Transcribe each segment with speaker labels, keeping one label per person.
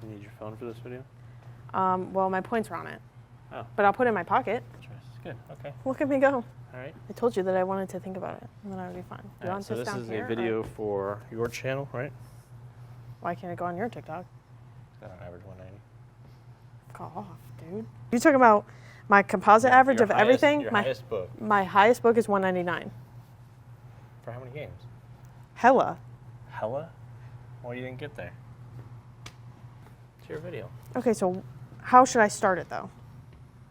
Speaker 1: You need your phone for this video?
Speaker 2: Well, my points are on it.
Speaker 1: Oh.
Speaker 2: But I'll put it in my pocket.
Speaker 1: Good, okay.
Speaker 2: Look at me go.
Speaker 1: All right.
Speaker 2: I told you that I wanted to think about it, and then I would be fine.
Speaker 1: All right, so this is a video for your channel, right?
Speaker 2: Why can't it go on your TikTok?
Speaker 1: It's got an average 190.
Speaker 2: Call off, dude. You talking about my composite average of everything?
Speaker 1: Your highest book.
Speaker 2: My highest book is 199.
Speaker 1: For how many games?
Speaker 2: Hella.
Speaker 1: Hella? Well, you didn't get there. It's your video.
Speaker 2: Okay, so how should I start it, though?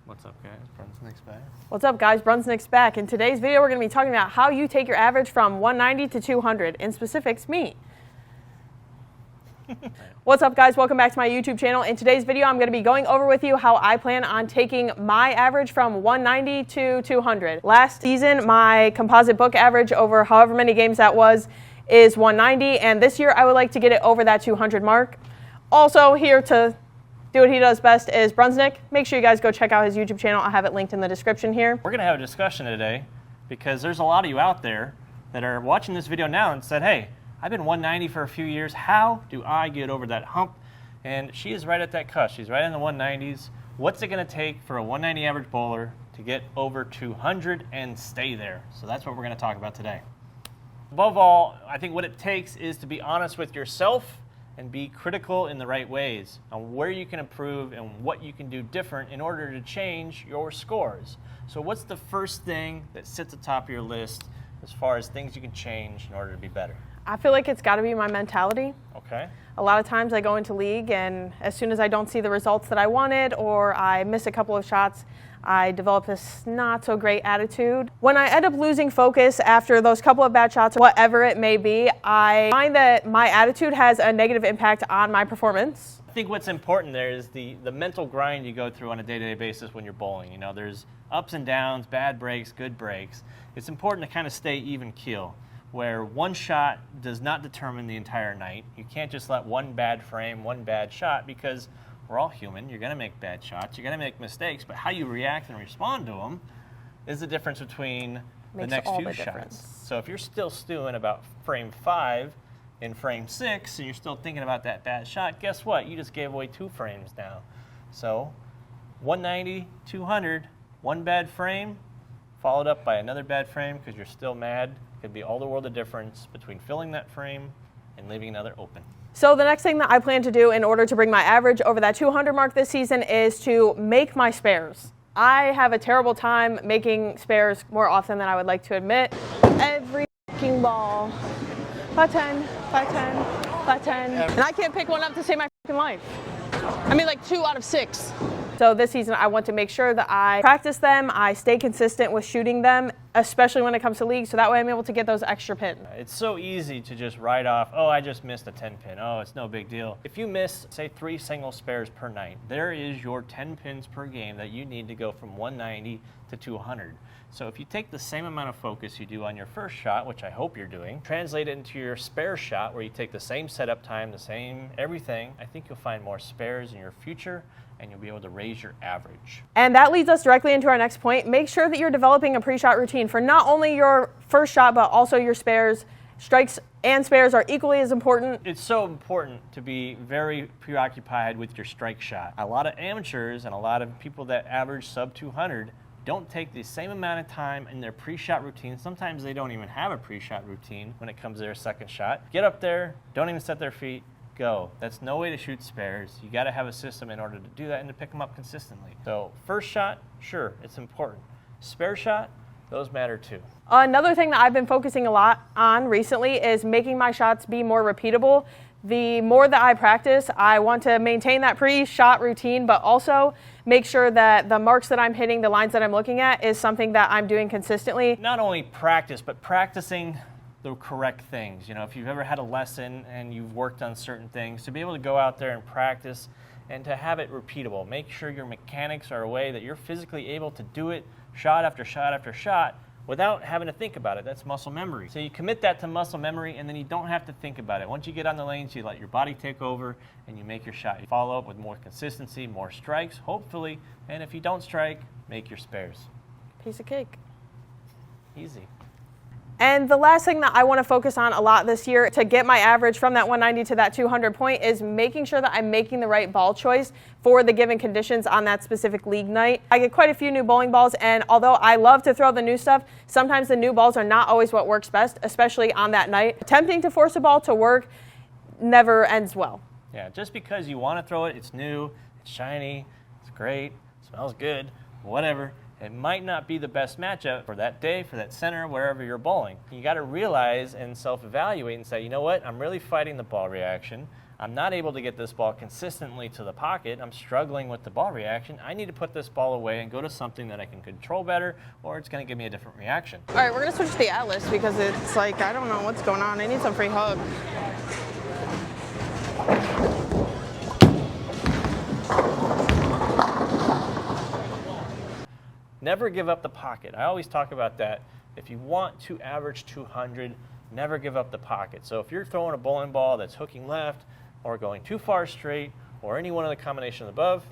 Speaker 1: What's up, guys? BrunsNick's back.
Speaker 2: What's up, guys? BrunsNick's back. In today's video, we're going to be talking about how you take your average from 190 to 200. In specifics, me. What's up, guys? Welcome back to my YouTube channel. In today's video, I'm going to be going over with you how I plan on taking my average from 190 to 200. Last season, my composite book average over however many games that was is 190, and this year I would like to get it over that 200 mark. Also here to do what he does best is BrunsNick. Make sure you guys go check out his YouTube channel. I'll have it linked in the description here.
Speaker 1: We're going to have a discussion today because there's a lot of you out there that are watching this video now and said, hey, I've been 190 for a few years. How do I get over that hump? And she is right at that cusp. She's right in the 190s. What's it going to take for a 190 average bowler to get over 200 and stay there? So that's what we're going to talk about today. Above all, I think what it takes is to be honest with yourself and be critical in the right ways on where you can improve and what you can do different in order to change your scores. So what's the first thing that sits at the top of your list as far as things you can change in order to be better?
Speaker 2: I feel like it's got to be my mentality.
Speaker 1: Okay.
Speaker 2: A lot of times I go into league, and as soon as I don't see the results that I wanted or I miss a couple of shots, I develop this not so great attitude. When I end up losing focus after those couple of bad shots, whatever it may be, I find that my attitude has a negative impact on my performance.
Speaker 1: I think what's important there is the mental grind you go through on a day-to-day basis when you're bowling. You know, there's ups and downs, bad breaks, good breaks. It's important to kind of stay even keel, where one shot does not determine the entire night. You can't just let one bad frame, one bad shot, because we're all human. You're going to make bad shots. You're going to make mistakes, but how you react and respond to them is the difference between the next few shots. So if you're still stewing about frame 5 in frame 6 and you're still thinking about that bad shot, guess what? You just gave away 2 frames now. So 190, 200, one bad frame followed up by another bad frame because you're still mad. Could be all the world of difference between filling that frame and leaving another open.
Speaker 2: So the next thing that I plan to do in order to bring my average over that 200 mark this season is to make my spares. I have a terrible time making spares more often than I would like to admit. Every fucking ball, 510, 510, 510, and I can't pick one up to save my fucking life. I mean, like 2 out of 6. So this season, I want to make sure that I practice them, I stay consistent with shooting them, especially when it comes to league, so that way I'm able to get those extra pins.
Speaker 1: It's so easy to just write off, oh, I just missed a 10 pin. Oh, it's no big deal. If you miss, say, 3 single spares per night, there is your 10 pins per game that you need to go from 190 to 200. So if you take the same amount of focus you do on your first shot, which I hope you're doing, translate it into your spare shot where you take the same setup time, the same everything, I think you'll find more spares in your future and you'll be able to raise your average.
Speaker 2: And that leads us directly into our next point. Make sure that you're developing a pre-shot routine for not only your first shot, but also your spares. Strikes and spares are equally as important.
Speaker 1: It's so important to be very preoccupied with your strike shot. A lot of amateurs and a lot of people that average sub 200 don't take the same amount of time in their pre-shot routine. Sometimes they don't even have a pre-shot routine when it comes to their second shot. Get up there, don't even set their feet, go. That's no way to shoot spares. You got to have a system in order to do that and to pick them up consistently. So first shot, sure, it's important. Spare shot, those matter too.
Speaker 2: Another thing that I've been focusing a lot on recently is making my shots be more repeatable. The more that I practice, I want to maintain that pre-shot routine, but also make sure that the marks that I'm hitting, the lines that I'm looking at, is something that I'm doing consistently.
Speaker 1: Not only practice, but practicing the correct things. You know, if you've ever had a lesson and you've worked on certain things, to be able to go out there and practice and to have it repeatable. Make sure your mechanics are a way that you're physically able to do it shot after shot after shot without having to think about it. That's muscle memory. So you commit that to muscle memory and then you don't have to think about it. Once you get on the lanes, you let your body take over and you make your shot. You follow up with more consistency, more strikes, hopefully, and if you don't strike, make your spares.
Speaker 2: Piece of cake.
Speaker 1: Easy.
Speaker 2: And the last thing that I want to focus on a lot this year to get my average from that 190 to that 200 point is making sure that I'm making the right ball choice for the given conditions on that specific league night. I get quite a few new bowling balls, and although I love to throw the new stuff, sometimes the new balls are not always what works best, especially on that night. Attempting to force a ball to work never ends well.
Speaker 1: Yeah, just because you want to throw it, it's new, it's shiny, it's great, smells good, whatever. It might not be the best matchup for that day, for that center, wherever you're bowling. You got to realize and self-evaluate and say, you know what, I'm really fighting the ball reaction. I'm not able to get this ball consistently to the pocket. I'm struggling with the ball reaction. I need to put this ball away and go to something that I can control better, or it's going to give me a different reaction.
Speaker 2: All right, we're going to switch to the Atlas because it's like, I don't know what's going on. I need some free hug.
Speaker 1: Never give up the pocket. I always talk about that. If you want to average 200, never give up the pocket. So if you're throwing a bowling ball that's hooking left or going too far straight or any one of the combinations above,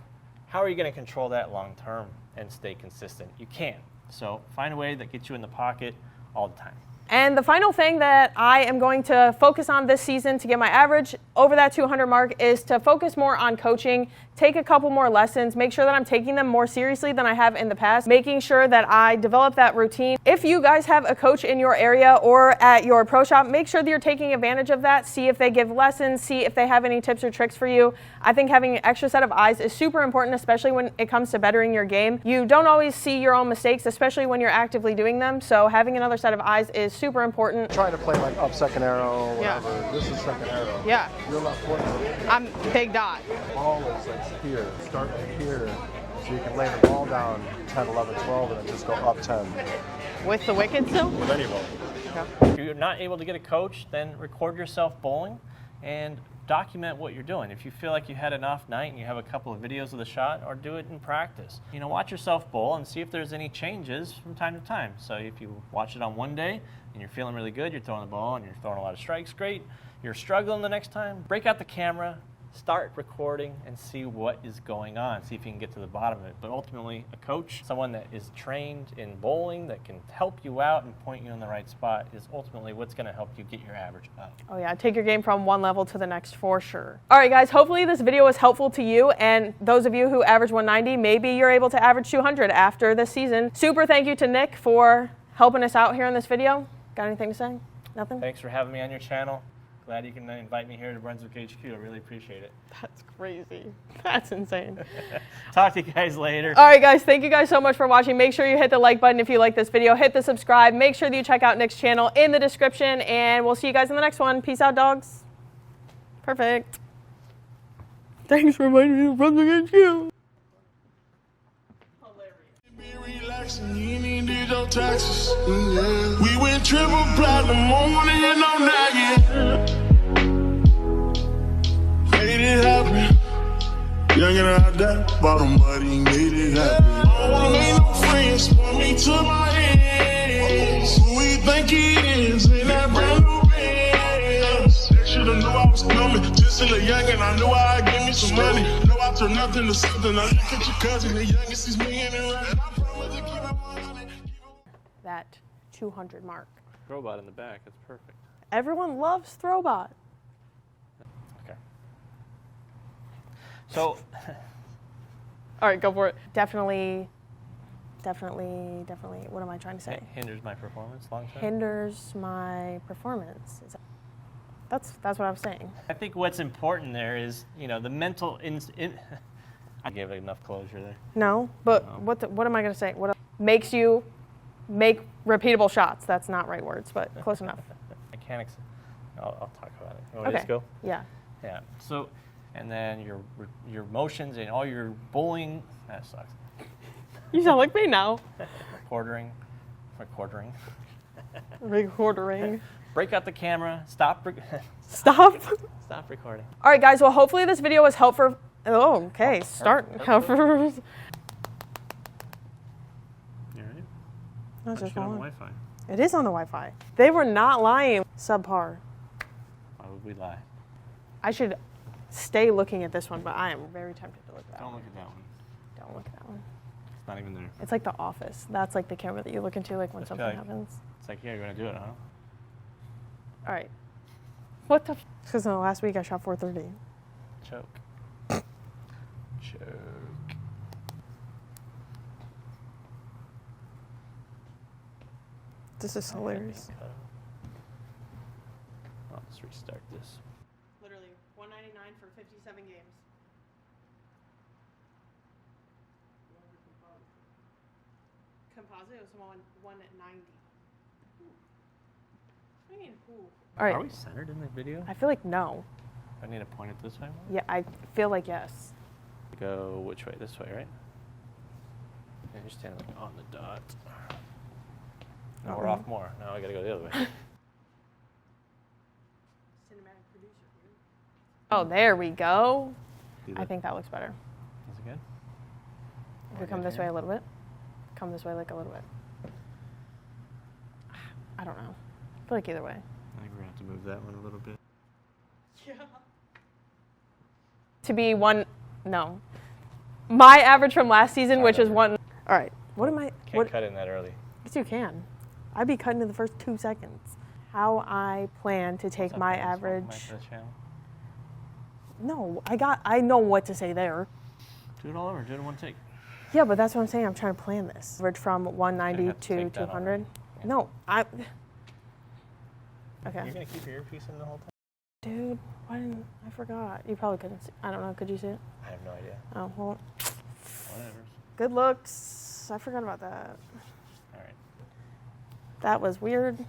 Speaker 1: how are you going to control that long term and stay consistent? You can't. So find a way that gets you in the pocket all the time.
Speaker 2: And the final thing that I am going to focus on this season to get my average over that 200 mark is to focus more on coaching, take a couple more lessons, make sure that I'm taking them more seriously than I have in the past, making sure that I develop that routine. If you guys have a coach in your area or at your pro shop, make sure that you're taking advantage of that. See if they give lessons, see if they have any tips or tricks for you. I think having an extra set of eyes is super important, especially when it comes to bettering your game. You don't always see your own mistakes, especially when you're actively doing them, so having another set of eyes is super important.
Speaker 3: Trying to play like up second arrow, whatever. Yeah. This is second arrow.
Speaker 2: Yeah.
Speaker 3: You're left foot.
Speaker 2: I'm big dot.
Speaker 3: Ball is like here. Start like here. So you can lay the ball down 10, 11, 12, and then just go up 10.
Speaker 2: With the wicket still?
Speaker 3: With any ball.
Speaker 2: Yeah.
Speaker 1: If you're not able to get a coach, then record yourself bowling and document what you're doing. If you feel like you had an off night and you have a couple of videos of the shot, or do it in practice. You know, watch yourself bowl and see if there's any changes from time to time. So if you watch it on one day and you're feeling really good, you're throwing the ball and you're throwing a lot of strikes, great. You're struggling the next time, break out the camera, start recording and see what is going on. See if you can get to the bottom of it. But ultimately, a coach, someone that is trained in bowling, that can help you out and point you in the right spot, is ultimately what's going to help you get your average up.
Speaker 2: Oh yeah, take your game from one level to the next for sure. All right guys, hopefully this video was helpful to you, and those of you who average 190, maybe you're able to average 200 after this season. Super thank you to Nick for helping us out here in this video. Got anything to say? Nothing?
Speaker 1: Thanks for having me on your channel. Glad you can invite me here to BrunsNick HQ. I really appreciate it.
Speaker 2: That's crazy. That's insane.
Speaker 1: Talk to you guys later.
Speaker 2: All right, guys. Thank you guys so much for watching. Make sure you hit the like button if you like this video. Hit the subscribe. Make sure that you check out Nick's channel in the description. And we'll see you guys in the next one. Peace out, dogs. Perfect. Thanks for inviting me to BrunsNick HQ.
Speaker 4: We went triple platinum, money and no nagging. Made it happen. Young and I that bottom buddy made it happen. I don't wanna make no friends, put me to my hands. Who we think it is in that brand new Benz? They should've knew I was coming. Just still a young and I knew I'd give me some money. Know I turn nothing to something. I look at your cousin, the youngest is me and right.
Speaker 2: That 200 mark.
Speaker 1: Robot in the back, that's perfect.
Speaker 2: Everyone loves Throwbot.
Speaker 1: Okay. So,
Speaker 2: all right, go for it. Definitely, what am I trying to say?
Speaker 1: it hinders my performance long term.
Speaker 2: Hinders my performance. That's what I was saying.
Speaker 1: I think what's important there is, you know, the mental I gave it enough closure there.
Speaker 2: No, but
Speaker 1: No.
Speaker 2: What am I going to say? What else makes you make repeatable shots? That's not right words, but close enough.
Speaker 1: Mechanics. I'll talk about it. You want me to
Speaker 2: Okay.
Speaker 1: just go?
Speaker 2: Yeah.
Speaker 1: Yeah. So, and then your motions and all your bowling. That sucks.
Speaker 2: You sound like me now.
Speaker 1: Recording.
Speaker 2: Recording.
Speaker 1: Break out the camera. Stop.
Speaker 2: Stop.
Speaker 1: Stop recording.
Speaker 2: All right, guys. Well, hopefully this video was helpful. Oh, okay. Start.
Speaker 1: You ready?
Speaker 2: That's
Speaker 1: Put
Speaker 2: just
Speaker 1: it on the
Speaker 2: one.
Speaker 1: Wi-Fi.
Speaker 2: It is on the Wi-Fi. They were not lying. Subpar.
Speaker 1: Why would we lie?
Speaker 2: I should stay looking at this one, but I am very tempted to look at that
Speaker 1: Don't
Speaker 2: one.
Speaker 1: look at that one.
Speaker 2: Don't look at that one.
Speaker 1: It's not even there.
Speaker 2: It's like The Office. That's like the camera that you look into like when
Speaker 1: That's
Speaker 2: something
Speaker 1: okay.
Speaker 2: happens.
Speaker 1: It's like, yeah, you're going to do it, huh?
Speaker 2: All right. What the? Because last week I shot 430.
Speaker 1: Choke. Choke.
Speaker 2: This is hilarious.
Speaker 1: I'll just restart this.
Speaker 2: Literally 199 for 57 games. Composite was 190. I mean, all right.
Speaker 1: Are we centered in the video?
Speaker 2: I feel like no.
Speaker 1: I need to point it this way more?
Speaker 2: Yeah, I feel like yes.
Speaker 1: Go which way? This way, right? And you're standing like on the dot. No, we're off more. Now I gotta go the other way.
Speaker 2: Cinematic producer here. Oh, there we go.
Speaker 1: Do
Speaker 2: I
Speaker 1: that.
Speaker 2: think that looks better.
Speaker 1: Is it good?
Speaker 2: If we come this way a little bit. Come this way like a little bit. I don't know. I feel like either way.
Speaker 1: I think we're gonna have to move that one a little bit.
Speaker 2: Yeah. To be no. My average from last season, which is one. All right. What am I?
Speaker 1: Can't cut in that early.
Speaker 2: Yes, you can. I'd be cutting in the first 2 seconds. How I plan to take my average. No, I know what to say there.
Speaker 1: Do it all over. Do it in one take.
Speaker 2: Yeah, but that's what I'm saying. I'm trying to plan this. Average from 190
Speaker 1: have to
Speaker 2: to
Speaker 1: take that
Speaker 2: 200.
Speaker 1: already. Yeah.
Speaker 2: No,
Speaker 1: You're
Speaker 2: okay.
Speaker 1: gonna keep your earpiece in the whole time?
Speaker 2: Dude, why didn't I forgot? You probably couldn't see. I don't know. Could you see it?
Speaker 1: I have no idea.
Speaker 2: Oh, well.
Speaker 1: Whatever.
Speaker 2: Good looks. I forgot about that.
Speaker 1: All right.
Speaker 2: That was weird.